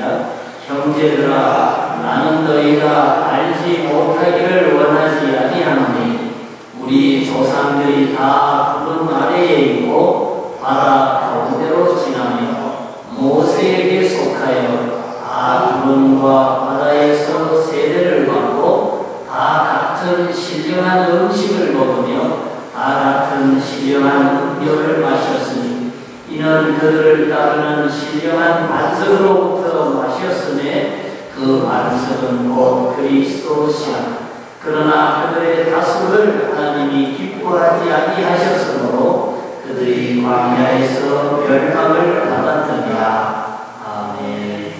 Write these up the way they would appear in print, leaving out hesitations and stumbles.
시작. 형제들아, 나는 너희가 알지 못하기를 원하지 아니하노니 우리 조상들이 다 구름 아래에 있고 바다 가운데로 지나며 모세에게 속하여 다 구름과 바다에서 세대를 받고 다 같은 신령한 음식을 먹으며 다 같은 신령한 음료를 마셨으니 이는 그들을 따르는 신령한 반석으로부터 마셨으니 그 반석은 곧 그리스도시라. 그러나 그들의 다수를 하나님이 기뻐하지 아니하셨으므로 그들이 광야에서 멸망을 받았느니라. 아멘.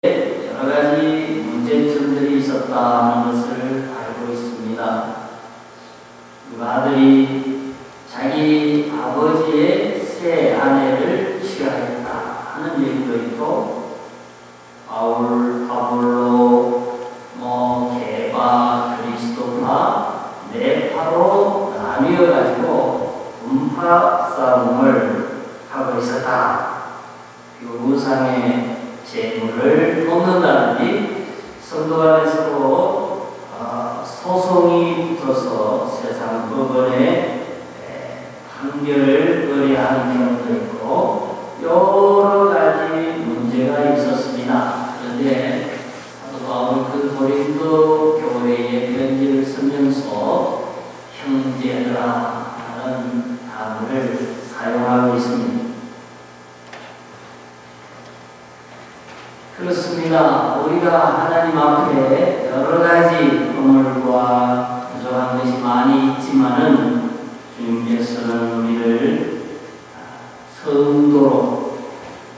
여러 가지 문제점들이 있었다는 것을 알고 있습니다. 그 아들이 자기 아버지의 새 아내를 취하였다 하는 얘기도 있고, 바울, 아볼로, 게바, 그리스도파, 네파로 나뉘어가지고 분파 싸움을 하고 있었다. 그리고 우상의 재물을 먹는다든지 성도 간에 서로 소송이 붙어서 세상 법원에 판결을 의뢰하는 경우도 있고 여러 가지 문제가 있었습니다. 그런데 사도 바울은 그 고린도 교회에 편지를 쓰면서 형제들아 하는 단어를 사용하고 있습니다. 그렇습니다. 우리가 하나님 앞에 여러 가지 허물과 부족한 것이 많이 있지만은 주님께서는 우리를 성도로,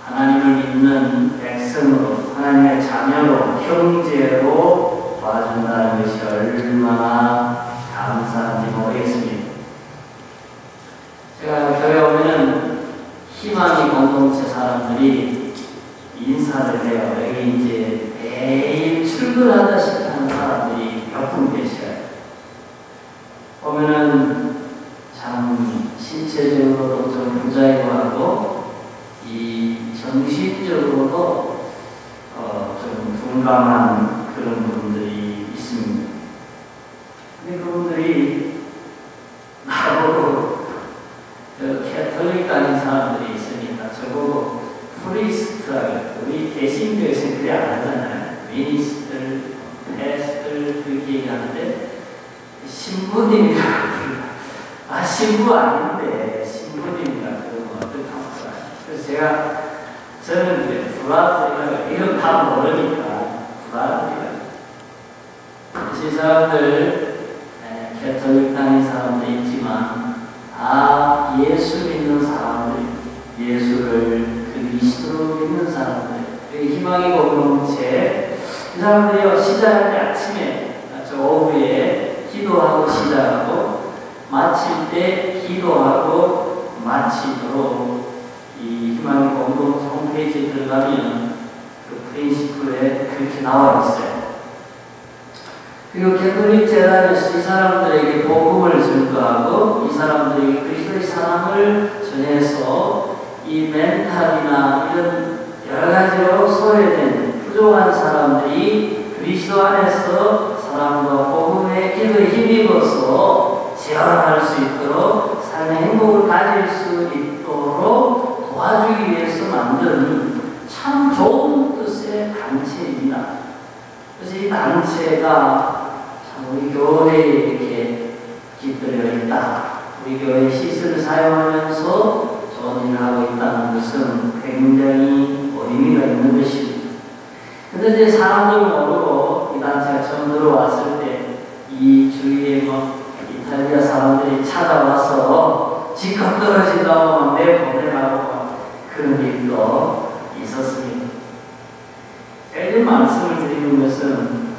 하나님을 믿는 백성으로, 하나님의 자녀로, 형제로 봐준다는 것이 얼마나 감사한지 모르겠습니다. 제가 교회 오면은 희망의 공동체 사람들이 인사를 해요. 여기 이제 매일 출근하다시피 하는 사람들이 몇 분 계셔요. 보면은 참 신체적으로도 좀 부자이고 하고 이 정신적으로도 좀 둔감한 그런 분들이 있습니다. 근데 그분들이 나보고 캐톨릭 다닌 사람들이 있으니까 저보고 프리스트라고, 우리 개신교에서는 그래 안 하잖아요. 미니스트, 패스트 그렇게 얘기하는데 신부님이라고 불러요. 신부 아닌데 신부님이라고 그러면 어떡합니까? 그래서 저는 이제 브라드리라고 이름 다 모르니까 브라드리라고. 이 사람들 캐톨릭 다닌 사람도 있지만 다 예수 믿는 사람들, 예수를 그리스도로 믿는 사람들, 희망의 공동체, 이 사람들이요 시작할 때 아침에 저 오후에 기도하고 시작하고 마칠 때 기도하고 마치도록 이 희망의 공동체 홈페이지에 들어가면 그 프린시플에 그렇게 나와 있어요. 그리고 캐톨릭 재단에서 이 사람들에게 복음을 전도하고 이 사람들에게 그리스도의 사랑을 전해서 이 멘탈이나 이런 여러 가지로 소외된 부족한 사람들이 그리스도 안에서 사랑과 복음의 기도에 힘입어서 재활할 수 있도록 삶의 행복을 가질 수 있도록 도와주기 위해서 만든 참 좋은 뜻의 단체입니다. 그래서 이 단체가 참 우리 교회에 이렇게 깃들여 있다. 우리 교회 시설을 사용하면서 좋은 일을 하고 있다는 것은 굉장히 의미가 있는 것입니다. 그런데 이제 사람들 모르고 이 단체가 처음 들어왔을 때 이 주위에 이탈리아 사람들이 찾아와서 집값 떨어진다고 내보내라고 그런 일도 있었습니다. 제가 이 말씀을 드리는 것은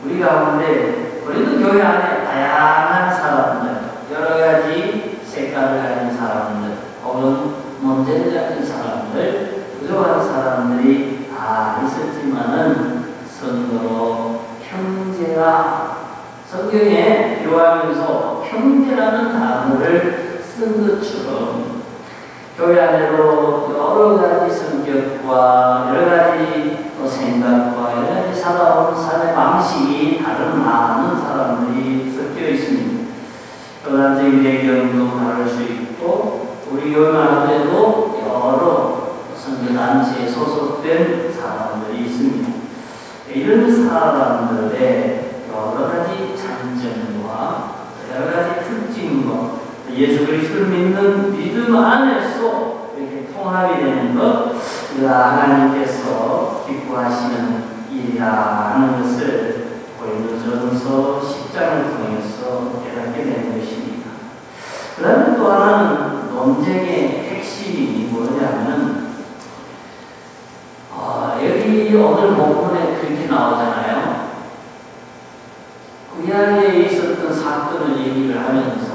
우리 가운데 우리도 교회 안에 다양한 사람들, 여러 가지 색깔을 가진 사람들, 혹은 문제를 가진 사람들, 부족한 사람들이 다 있었지만은 성도로 형제라, 성경에 기록하면서 형제라는 단어를 쓴 것처럼 교회 안에도 여러 가지 성격과 여러 가지 또 생각과 여러 가지 살아온 삶의 방식이 다른 많은 사람들이 섞여 있습니다. 교단적인 배경도 다를 수 있고 우리 교회만 하더라도 여러 선교단체에 소속된 사람들이 있습니다. 이런 사람들의 여러 가지 장점과 여러 가지 특징과 예수 그리스도를 믿는 믿음 안에서 이렇게 통합이 되는 것, 하나님께서 기뻐하시는 일이라는 것을 고린도전서 10장을 통해서 깨닫게 되는 것입니다. 그 다음에 또 하나는 논쟁의 핵심이 뭐냐면 여기 오늘 본문에 그렇게 나오잖아요. 구약에 있었던 사건을 얘기를 하면서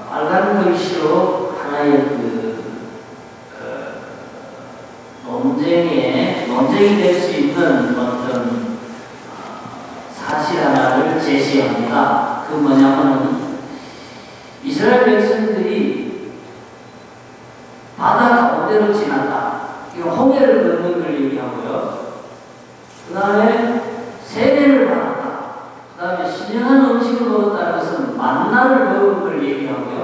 빨간 글씨로 하나의 논쟁이 될 수 있는 어떤 사실 하나를 제시합니다. 그 뭐냐면은 이스라엘 백성들이 바다 가운데로 지났다. 이거 홍해를 걷는 걸 얘기하고요. 그 다음에 세례를 받았다. 그 다음에 신령한 음식을 먹었다는 것은 만나를 먹은 걸 얘기하고요.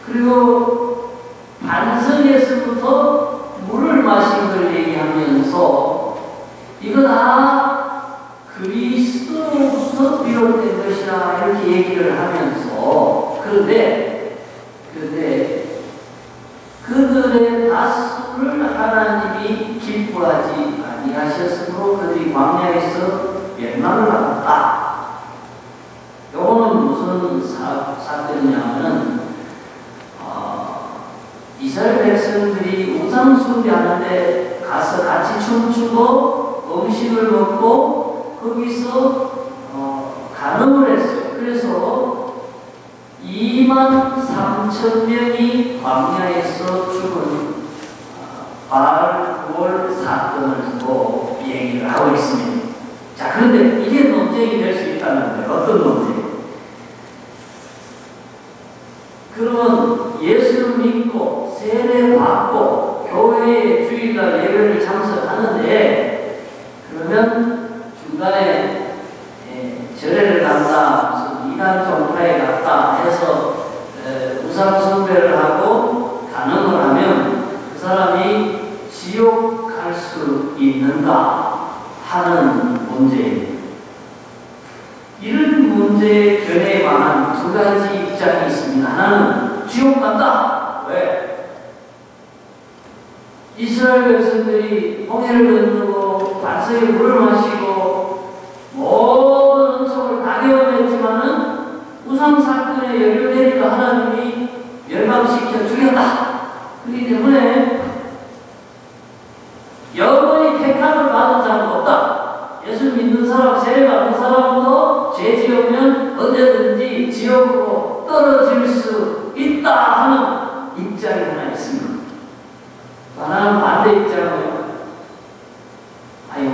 그리고 반석에서부터 물을 마신 걸 얘기하면서 이거 다 그리스도로부터 비롯된 것이라 이렇게 얘기를 하면서 그런데 그들의 다수를 하나님이 기뻐하지 아니하셨으므로 그들이 광야에서 멸망을 받았다. 요거는 무슨 사건이냐면은 이스라엘 백성들이 우상 숭배하는데 가서 같이 춤추고 음식을 먹고 거기서 간음을 했어요. 그래서 23,000명이 광야에서 죽은 바알 구월 사건을 두고 얘기를 하고 있습니다. 자, 그런데 이게 논쟁이 될 수 있다는데 어떤 논쟁? 그러면 예수를 믿고 세례 받고 교회에 주일날 예배를 참석하는데 그러면 중간에 절에를 간다, 무슨 이단 종파에 갔다 해서 우상 숭배를 하고 간음을 하면 그 사람이 지옥 갈 수 있는가 하는 문제입니다. 이런 문제의 견해에 관한 두 가지 입장이 있습니다. 하나는 지옥 간다. 왜? 이스라엘 백성들이 홍해를 건너고 반석에 물을 마시고 모든 은총을 다 경험했지만은 우상 사건에 연루되니까 하나님이 멸망시켜 죽였다. 그렇기 때문에 영원히 택함을 받은 자는 없다. 예수 믿는 사람, 세례 받는 사람도 죄 지으면 언제든지 지옥으로 떨어질 수 있다 하는 입장이 하나 있습니다. 하나는 반대 입장이에요.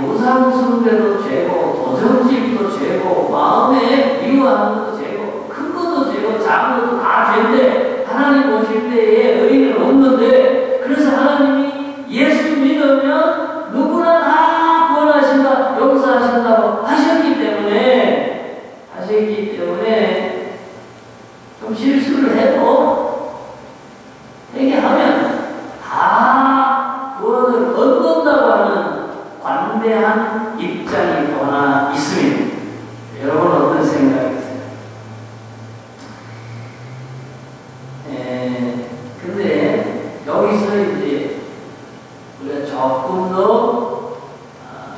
우상 숭배도 죄고 도적질도 죄고 마음에 미워하는 것도 죄고 큰 것도 죄고 작은 것도 다 죄인데 하나님 오실 때에 의의는 없는데 그래서 하나님이 예수 믿으면 누구나 다 구원하신다, 용서하신다고 하셨기 때문에 좀 실수를 해도 회개하면 다 구원을 얻는다고 하는 관대한 입장이 또 하나 있습니다. 여러분 어떤 생각이세요? 근데 여기서 이제 우리가 조금 더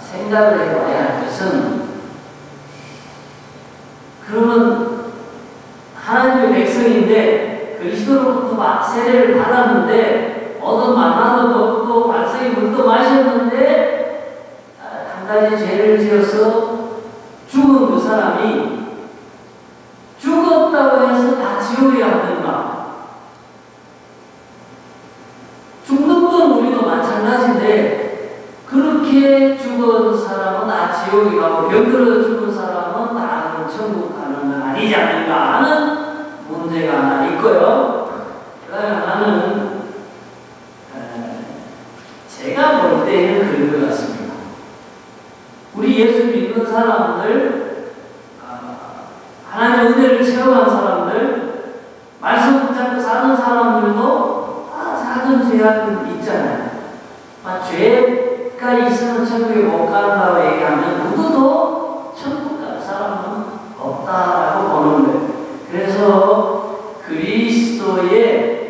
생각을 해봐야 할 것은 그러면 하나님의 백성인데 그리스도로부터 세례를 받았는데 얻은 만나도 먹고 반석의 물도 마셨는데 한 가지 죄를 지어서 죽은 그 사람이 죽었다고 해서 다 지옥에 갔는가? 죽는 건 우리도 마찬가지인데 그렇게 죽은 사람은 다 지옥에 가고 병들어 죽은 사람은 다 천국 가는 건 아니지 않는가 하는 문제가 하나 있고요. 그다음에 하나는 제가 볼 때는 그런 것 같습니다. 우리 예수 믿는 사람들, 하나님의 은혜를 체험한 사람들, 말씀 붙잡고 사는 사람들도 작은 죄악은 있잖아요. 죄가 있으면 천국에 못 간다고 얘기하면 누구도 천국 갈 사람은 없다라고 보는 거예요. 그래서 그리스도의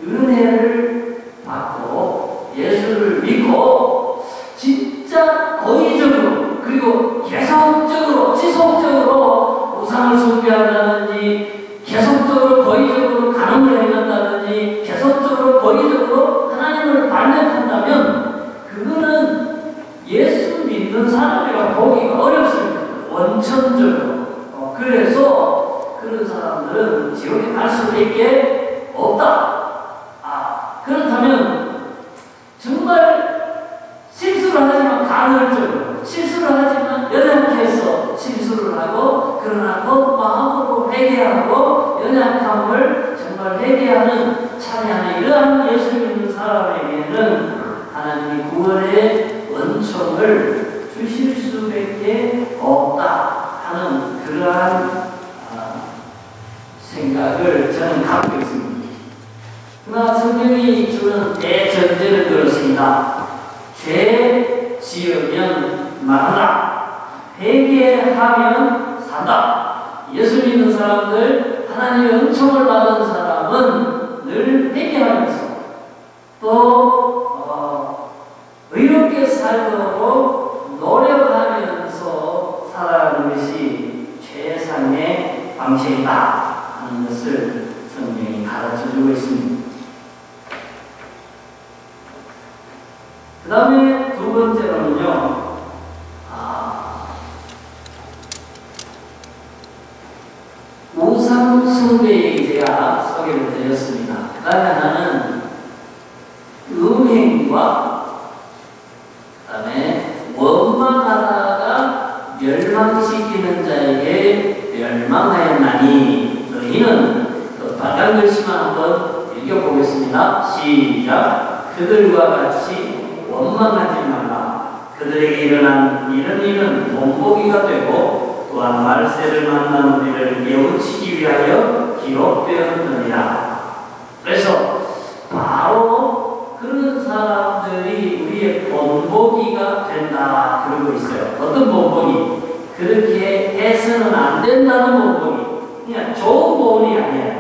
은혜를 받고 예수를 믿고 진짜 고의적으로 그리고 계속적으로 지속적으로 우상을 숭배한다든지 계속적으로 고의적으로 간음을 행한다든지 계속적으로 고의적으로 하나님을 반역한다면 그거는 예수 믿는 사람이라 보기가 어렵습니다. 원천적으로. 그래서 그런 사람들은 지옥에 갈 수밖에 없다. 그렇다면 정말 실수를 하지만 간헐적으로 실수를 하지만 연약해서 실수를 하고 그러나 그 마음으로 회개하고 연약함을 정말 회개하는 참여하는 이러한 예수 믿는 사람에게는 하나님이 구원의 원천을 주실 수밖에 없다 하는 그러한 생각을 저는 갖고 있습니다. 그러나 성경이 주는 대전제를 들었습니다. 죄 지으면 말하라. 회개하면 산다. 예수 믿는 사람들, 하나님의 은총을 받은 사람은 늘 회개하면서 또 의롭게 살도록 노력하면서 살아가는 것이 최상의 방식이다 하는 것을 성경이 가르쳐주고 있습니다. 그 다음에 두 번째로는요, 우상 숭배에 제가 소개를 드렸습니다. 그 다음에 하나는 음행과 그 다음에 원망하다가 멸망시키는 자에게 멸망하였나니 너희는 그 빨간 글씨만 한번 읽어보겠습니다. 시작. 그들과 같이 원망하지 말라. 그들에게 일어난 이런 일은 본보기가 되고 또한 말세를 만나는 우리를 깨우치기 위하여 기록되었느니라. 그래서 바로 그런 사람들이 우리의 본보기가 된다 그러고 있어요. 어떤 본보기? 그렇게 해서는 안 된다는 본보기. 그냥 좋은 본이 아니에요.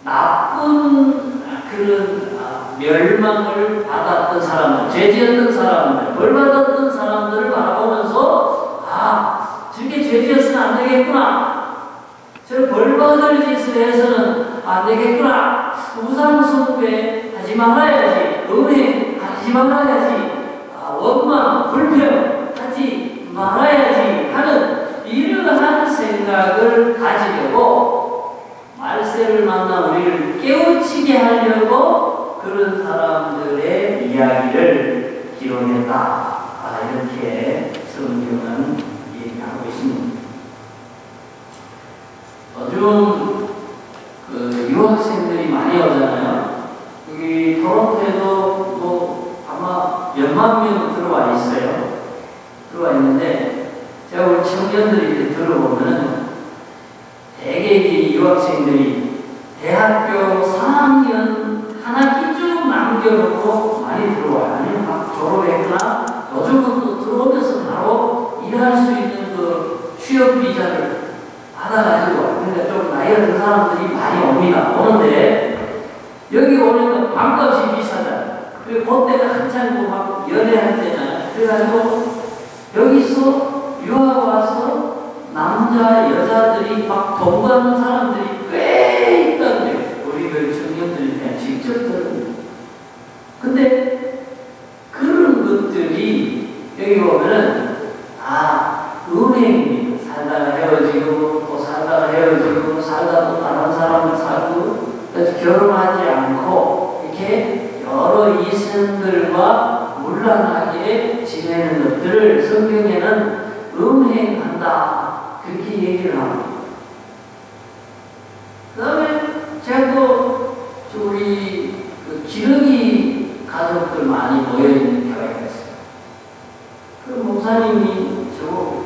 나쁜 그런 멸망을 받았던 사람들, 죄 지었던 사람들, 벌 받았던 사람들을 바라보면서 저게 죄 지었으면 안 되겠구나. 저 벌 받을 짓을 해서는 안 되겠구나. 우상 숭배 하지 말아야지. 음행 하지 말아야지. 원망, 불평 하지 말아야지 하는 이러한 생각을 가지려고 말세를 만나 우리를 깨우치게 하려고 그런 사람들의 이야기를 기록했다. 이렇게 성경은 얘기하고 있습니다. 요즘 유학생들이 많이 오잖아요. 여기 토론토에도 뭐 아마 몇만 명 들어와 있어요. 들어와 있는데 제가 우리 청년들이 들어보면 대개 이 유학생들이 대학교 4학년 한 학기 쭉 남겨놓고 많이 들어와요. 아니면 막 졸업했거나 요즘은 또 들어오면서 바로 일할 수 있는 그 취업 비자를 받아가지고 와요. 그러니까 좀 나이가 든 사람들이 많이 옵니다. 오는데 여기 오니까 방값이 비싸잖아요. 그리고 그때가 한창 막 연애할 때잖아요. 그래가지고 여기서 유학 와서 남자, 여자들이 막 동거하는 사람들이 꽤 있다고요. 우리 그 청년들이 그냥 직접 들은. 근데 그런 것들이 여기 보면은 은행입니다. 살다가 헤어지고 또 살다가 헤어지고 살다 또 다른 사람을 살고 그래서 결혼하지 않고 이렇게 여러 이성들과 문란하게 지내는 것들을 성경에는 음행한다. 그렇게 얘기를 합니다. 그 다음에 제가 또 우리 가족들 많이 모여있는 교회가 있어요. 그 목사님이 저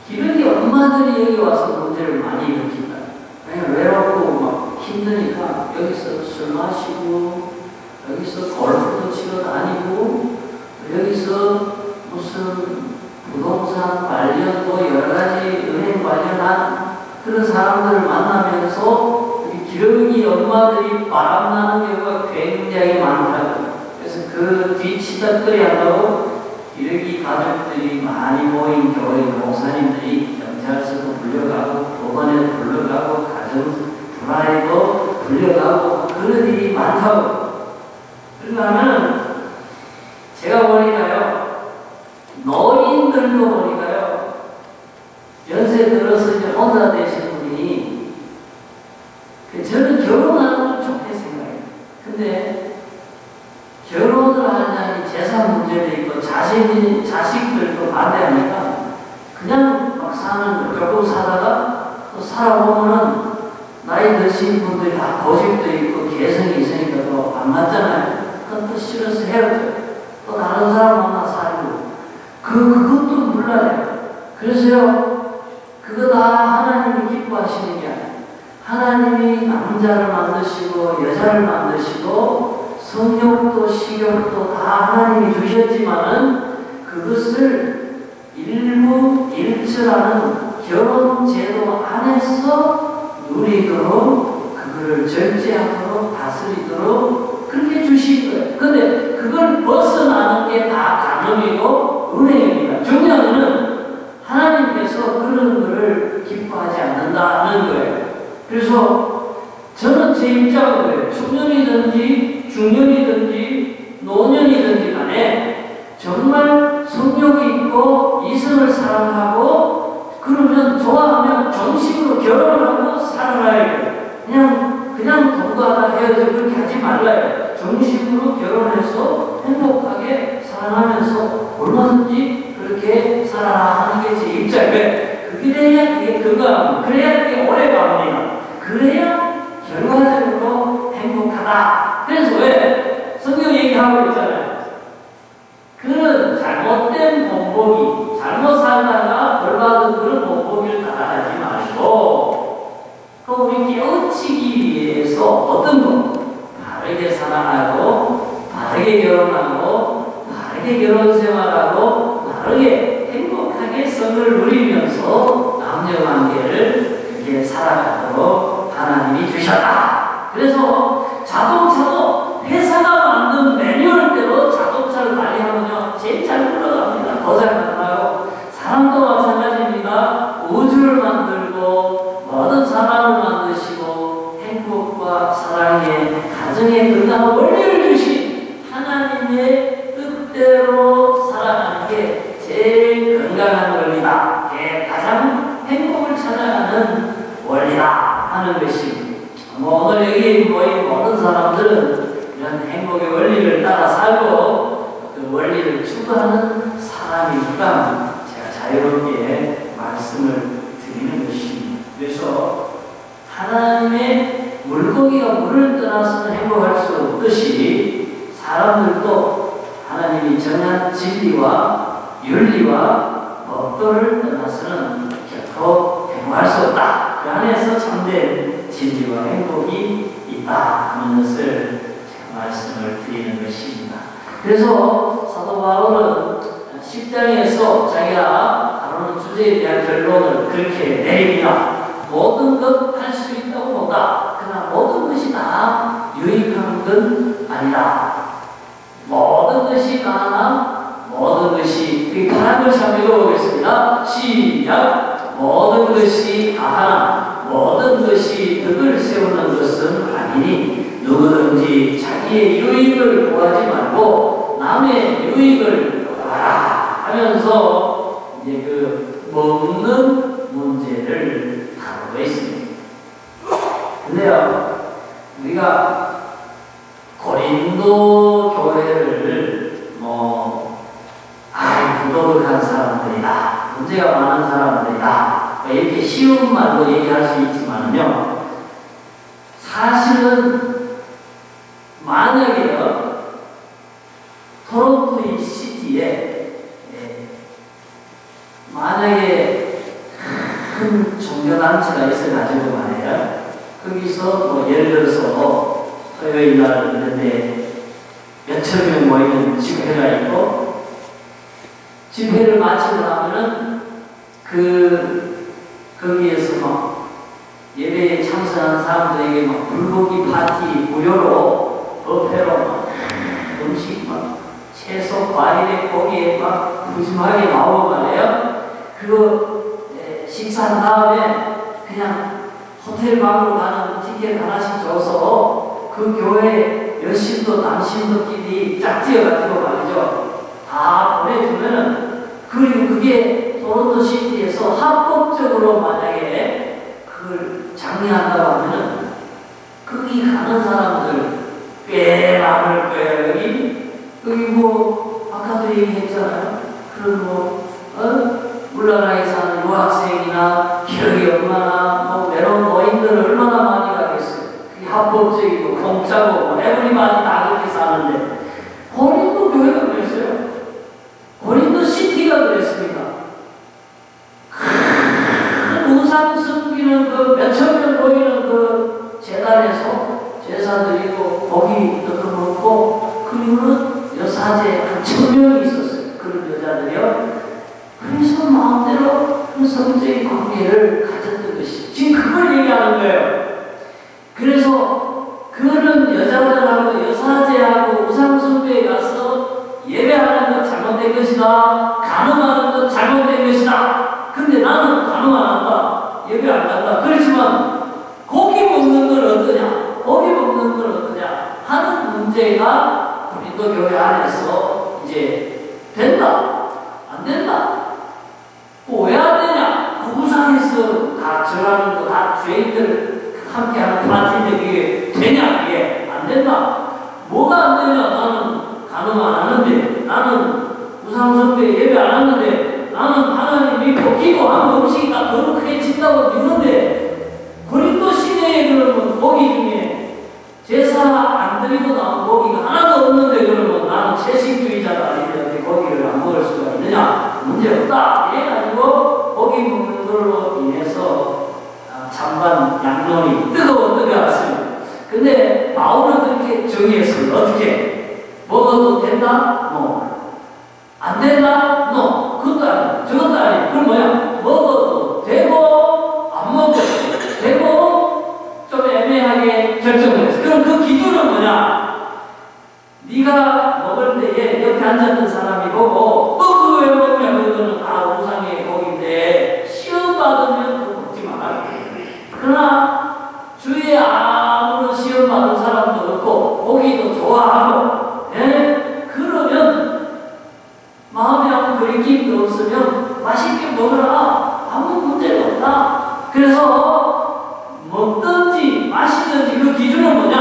기러기 엄마들이 여기 와서 문제를 많이 일으킨다. 왜냐면 외롭고 막 힘드니까 여기서 술 마시고 여기서 골프도 치러 다니고 여기서 무슨 부동산 관련 뭐 여러 가지 은행 관련한 그런 사람들을 만나면서 기러기 엄마들이 바람나는 경우가 굉장히 많다고. 그래서 그 뒤치다거리 한다고 기러기 가족들이 많이 모인 교회 목사님들이 경찰서도 불려가고 법원에도 불려가고 가정 불화에도 불려가고 그런 일이 많다고. 그러면 제가 보니까요, 노인들도 보니까요, 연세 들어서 이제 혼자 되신 분이 저는 결혼하는 건 좋게 생각해요. 근데 결혼을 하려니 재산 문제도 있고 자식들도 반대하니까 그냥 막 사는 조금 사다가 또 살아보면은 나이 드신 분들이 다 고집도 있고 개성이 있으니까 또 안 맞잖아요. 그건 또 싫어서 헤어져요. 또 다른 사람 만나 살고 그것도 몰라요. 그래서요, 그거 다 하나님이 기뻐하시는 게 아니에요. 하나님이 남자를 만드시고 여자를 만드시고 성욕도 식욕도 다 하나님이 주셨지만은 그것을 일부일처라는 결혼 제도 안에서 누리도록 그거를 절제하도록 다스리도록 그렇게 주신 거예요. 근데 그걸 벗어나는 게 다 간음이고 은혜입니다. 중요한 거는 하나님께서 그런 거를 기뻐하지 않는다는 거예요. 그래서 저는 제 입장으로 청년이든지 중년이든지 노년이든지 간에 정말 성욕이 있고 이성을 사랑하고 그러면 좋아하면 정식으로 결혼하고 살아야 돼요. 그냥 동거하다 헤어져 그렇게 하지 말라요. 정식으로 결혼해서 행복하게 살아가면서 얼마든지 그렇게 살아라 하는 게 제 입장이에요. 그래야 그게 건강, 그래야 그게 오래 갑니다. 그래야 결과적으로 행복하다. 그래서 왜 성경 얘기하고 있잖아요. 그런 잘못된 본보기, 잘못 살다가 벌받은 그런 본보기를 따라하지 말고 그 우리 깨우치기 위해서 어떤 거 바르게 사랑하고 바르게 결혼하고 바르게 결혼생활하고 바르게 행복하게 성을 누리면서 남녀관계를 이렇게 살아가도록 하나님이 주셨다. 그래서 자동차도 회사가 만든 매뉴얼대로 자동차를 관리하면요 제일 잘 굴러갑니다. 더 잘 나가고 사람도 마찬가지입니다. 우주를 만들고 모든 사람을 만드시고 행복과 사랑의 가정의 건강한 원리를 주신 하나님의 뜻대로 살아가는 게 제일 건강한 원리다. 가장 행복을 찾아가는 원리다 하는 것입니다. 오늘 여기 모인 모든 사람들은 이런 행복의 원리를 따라 살고 그 원리를 추구하는 사람이니까 제가 자유롭게 말씀을 드리는 것입니다. 그래서 하나님의 물고기가 물을 떠나서는 행복할 수 없듯이 사람들도 하나님이 정한 진리와 윤리와 법도를 떠나서는 결코 행복할 수 없다. 그 안에서 참된 진리와 행복이 있다 하는 것을 제가 말씀을 드리는 것입니다. 그래서 사도 바울은 10장에서 자기가 다루는 주제에 대한 결론을 그렇게 내립니다. 모든 것 할 수 있다고 본다. 그러나 모든 것이 다 유익한 건 아니다. 모든 것이 가능한 모든 것이 가능한 것을 한번 읽어보겠습니다. 시작. 모든 것이 가능한 모든 것이 덕을 세우는 것은 아니니 누구든지 자기의 유익을 구하지 말고 남의 유익을 구하라 하면서 이제 그 먹는 문제를 다루고 있습니다. 근데요, 우리가 고린도 교회를 부도덕한 사람들이다, 문제가 많은 사람들이다 이렇게 쉬운 말로 얘기할 수 있지만요, 사실은 만약에요 시대에 만약에 큰 종교단체가 있어가지고 말이에요. 거기서 뭐 예를 들어서 토요일 날 있는데 몇천 명 모이는 집회가 있고 집회를 마치고 나면은 거기에서 막 예배에 참석한 사람들에게 막 불고기 파티 무료로 버페로 막 음식 막 채소 과일에 고기에 막 푸짐하게 나오고 말이에요. 그거 식사한 다음에 그냥 호텔 방으로 가는 티켓 하나씩 줘서 그 교회 여신도 남신도끼리 짝지어가지고 말이죠. 다 보내주면은 그리고 그게 토론토 시티에서 합법적으로 만약에 그걸 장려한다고 하면은 거기 가는 사람들 꽤 많을 거예요. 여기 뭐 아까도 얘기했잖아요. 그런 물나라에 사는 유학생이나 기억이 얼마나 외로운 노인들은 얼마나 많이 가겠어요. 그게 합법적이고 공짜고 에브리바디 다 그렇게 사는데 고린도 교회가 그랬어요. 고린도 시티가 그랬습니다. 큰 우상 섬기는 그 몇천 명 모이는 그 재단에서 제사 드리고 고기 먹고 그리고는 여사제 한 1000명이 있었어요. 그런 여자들이요. 그래서 마음대로 그 성적인 관계를 가졌던 것이 지금 그걸 얘기하는 거예요. 그래서 그런 여자들하고 여사제하고 우상숭배에 가서 예배하는 것 잘못된 것이다. 간음하는 것 잘못된 것이다. 근데 나는 간음 안 한다. 예배 안 한다. 그렇지만 고기 먹는 건 어떠냐? 고기 먹는 건 어떠냐? 하는 문제가 우리도 교회 안에서 이제 된다. 안 된다. 왜 안 되냐? 그 우상에서 다 절하는 거 다 죄인들 함께하는 파티인데 그게 되냐? 그게 안 된다. 뭐가 안 되냐? 나는 간음 안 하는데, 나는 우상숭배 예배 안 하는데, 나는 하나님 믿고 기도하면 음식이 다 거룩해진다고 믿는데, 고린도 시대에 그러면 고기 중에 제사 안 드리고 나온 고기가 하나도 없는데 그러면 나는 채식주의자가 아닌데 고기를 안 먹을 수가 있느냐? 문제 없다. 이래가지고 고기 먹는 걸로 인해서 찬반 양론이 뜨거웠습니다. 근데 바울은 그렇게 정의했어요. 어떻게? 먹어도 된다? 안 된다? 그것도 아니야. 저것도 아니야. 그럼 뭐야? 먹어도 되고 안 먹어도 되고 좀 애매하게 결정을 했어. 그럼 그 기준은 뭐냐? 네가 먹을 때에 옆에 앉았던 사람이 보고 그거 왜 먹냐? 그거는 우상의 고기인데 시험 받으면 그거 먹지 마라. 그러나 주위에 아무런 시험 받은 사람도 없고 고기도 좋아하고 그러면 마음에 아무 그리낌도 없으면 맛있게 먹으라. 아무 문제가 없다. 그래서 먹든지 마시든지 그 기준은 뭐냐?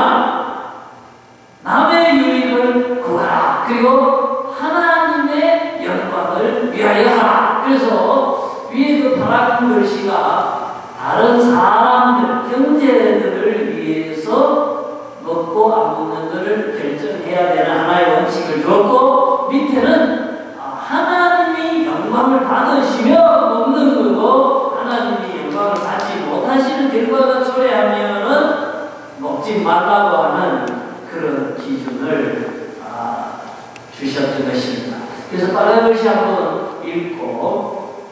남의 유익을 구하라. 그리고 하나님의 영광을 위하여 하라. 그래서 위에 그 파란 글씨가 다른 사람들, 형제들을 위해서 먹고 안 먹는 것을 결정해야 되는 하나의 원칙을 주었고 밑에는 하나님이 영광을 받으시며 먹는 거고 하나님이 영광을 받지 못하시는 결과가 초래하면은 먹지 말라고 하는 그런 기준을 주셨던 것입니다. 그래서 빨간 글씨 한번 읽고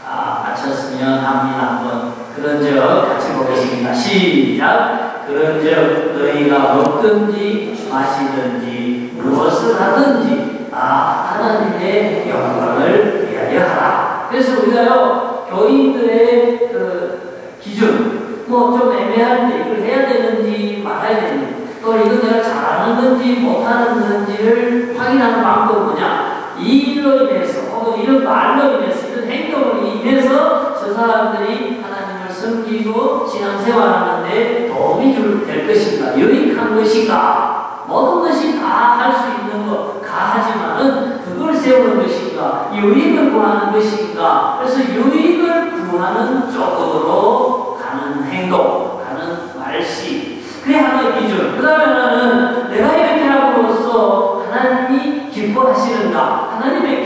마쳤으면 합니다. 한번 그런즉 같이 보겠습니다. 시작. 그런즉 너희가 먹든지 마시든지 무엇을 하든지 하나님의 영광을 위하여 하라. 그래서 우리가요 교인들의 그 기준 좀 애매한데 이걸 해야 되는지 말아야 되는지 또 이거 내가 잘하는 건지 못하는 건지를 확인하는 방법은 뭐냐? 이 일로 인해서 혹은 이런 말로 인해서 이런 행동으로 인해서 저 사람들이 하나님을 섬기고 신앙생활하는데 도움이 될 것인가? 유익한 것인가? 모든 것이 다 할 수 있는 것 가하지만은 그걸 세우는 것인가? 유익을 구하는 것인가? 그래서 유익을 구하는 쪽으로 가는 행동, 가는 말씨 그게 하나의 기준. 그 다음에 하나는 내가 이렇게 함으로써 하나님이 기뻐하시는가? 하나님의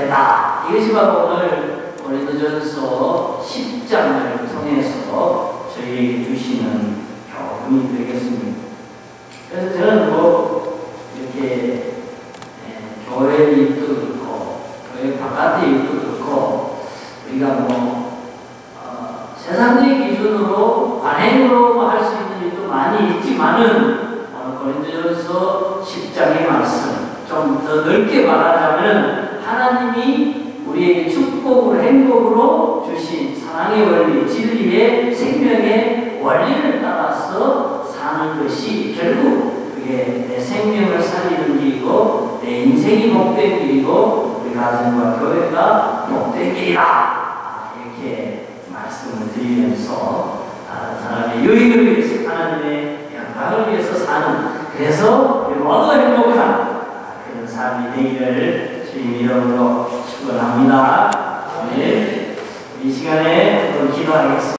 되다. 이것이 바로 오늘 고린도전서 10장을 통해서 저희에게 주시는 교훈이 되겠습니다. 그래서 저는 이렇게 교회 일도 그렇고 교회 바깥의 일도 그렇고 우리가 세상적인 기준으로 관행으로 할 수 있는 일도 많이 있지만은 고린도전서 10장의 말씀 좀 더 넓게 말하자면 하나님이 우리에게 축복으로 행복으로 주신 사랑의 원리, 진리의 생명의 원리를 따라서 사는 것이 결국 그게 내 생명을 살리는 길이고 내 인생이 복된 길이고 우리 가정과 교회가 복된 길이다. 이렇게 말씀을 드리면서 다른 사람의 유익을 위해서 하나님의 영광을 위해서 사는 그래서 우리 모두 행복한 그런 삶이 되기를 주님 이름으로 축원합니다. 네. 이 시간에 기도하겠습니다.